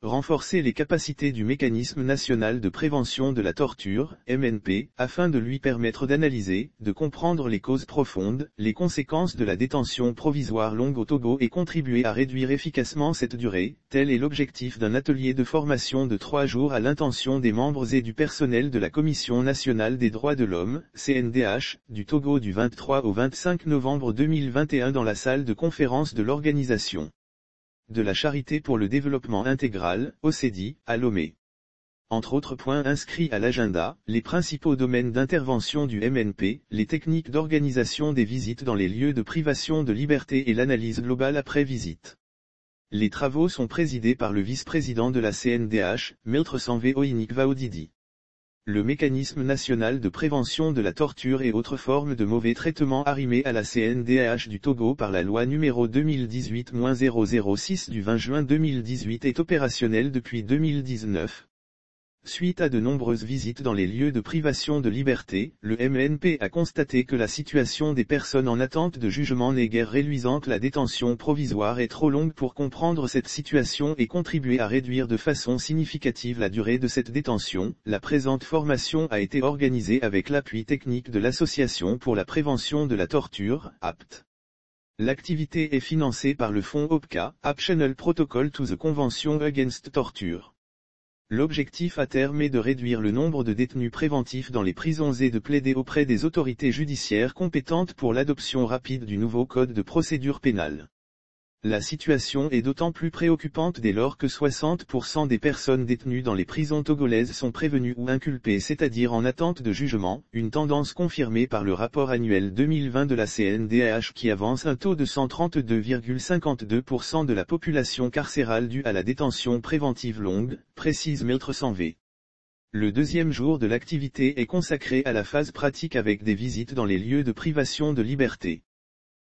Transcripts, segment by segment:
renforcer les capacités du Mécanisme national de prévention de la torture, MNP, afin de lui permettre d'analyser, de comprendre les causes profondes, les conséquences de la détention provisoire longue au Togo et contribuer à réduire efficacement cette durée, tel est l'objectif d'un atelier de formation de 3 jours à l'intention des membres et du personnel de la Commission nationale des droits de l'homme, CNDH, du Togo du 23 au 25 novembre 2021 dans la salle de conférence de l'organisation de la Charité pour le développement intégral, OCDI, à Lomé. Entre autres points inscrits à l'agenda, les principaux domaines d'intervention du MNP, les techniques d'organisation des visites dans les lieux de privation de liberté et l'analyse globale après visite. Les travaux sont présidés par le vice-président de la CNDH, Maître Sanvé Oinik Vaodidi. Le Mécanisme national de prévention de la torture et autres formes de mauvais traitement arrimé à la CNDH du Togo par la loi numéro 2018-006 du 20 juin 2018 est opérationnel depuis 2019. Suite à de nombreuses visites dans les lieux de privation de liberté, le MNP a constaté que la situation des personnes en attente de jugement n'est guère reluisante. La détention provisoire est trop longue pour comprendre cette situation et contribuer à réduire de façon significative la durée de cette détention. La présente formation a été organisée avec l'appui technique de l'Association pour la prévention de la torture, APT. L'activité est financée par le fonds OPCA, Optional Protocol to the Convention Against Torture. L'objectif à terme est de réduire le nombre de détenus préventifs dans les prisons et de plaider auprès des autorités judiciaires compétentes pour l'adoption rapide du nouveau code de procédure pénale. La situation est d'autant plus préoccupante dès lors que 60% des personnes détenues dans les prisons togolaises sont prévenues ou inculpées, c'est-à-dire en attente de jugement, une tendance confirmée par le rapport annuel 2020 de la CNDH qui avance un taux de 132,52% de la population carcérale due à la détention préventive longue, précise Maître Sanvé. Le deuxième jour de l'activité est consacré à la phase pratique avec des visites dans les lieux de privation de liberté.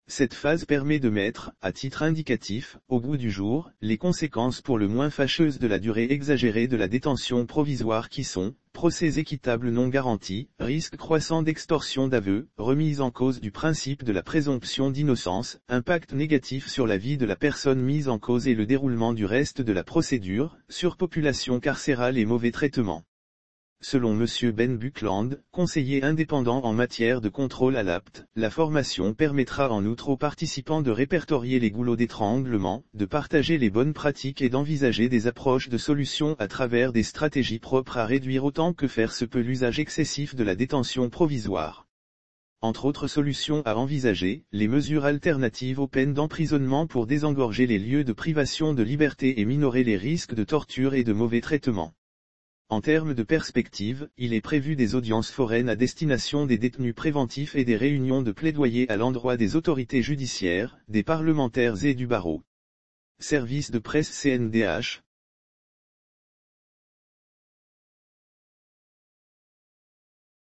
Cette phase permet de mettre, à titre indicatif, au goût du jour, les conséquences pour le moins fâcheuses de la durée exagérée de la détention provisoire qui sont, procès équitable non garanti, risque croissant d'extorsion d'aveu, remise en cause du principe de la présomption d'innocence, impact négatif sur la vie de la personne mise en cause et le déroulement du reste de la procédure, surpopulation carcérale et mauvais traitement. Selon M. Ben Buckland, conseiller indépendant en matière de contrôle à l'APT, la formation permettra en outre aux participants de répertorier les goulots d'étranglement, de partager les bonnes pratiques et d'envisager des approches de solutions à travers des stratégies propres à réduire autant que faire se peut l'usage excessif de la détention provisoire. Entre autres solutions à envisager, les mesures alternatives aux peines d'emprisonnement pour désengorger les lieux de privation de liberté et minorer les risques de torture et de mauvais traitement. En termes de perspective, il est prévu des audiences foraines à destination des détenus préventifs et des réunions de plaidoyer à l'endroit des autorités judiciaires, des parlementaires et du barreau. Service de presse CNDH,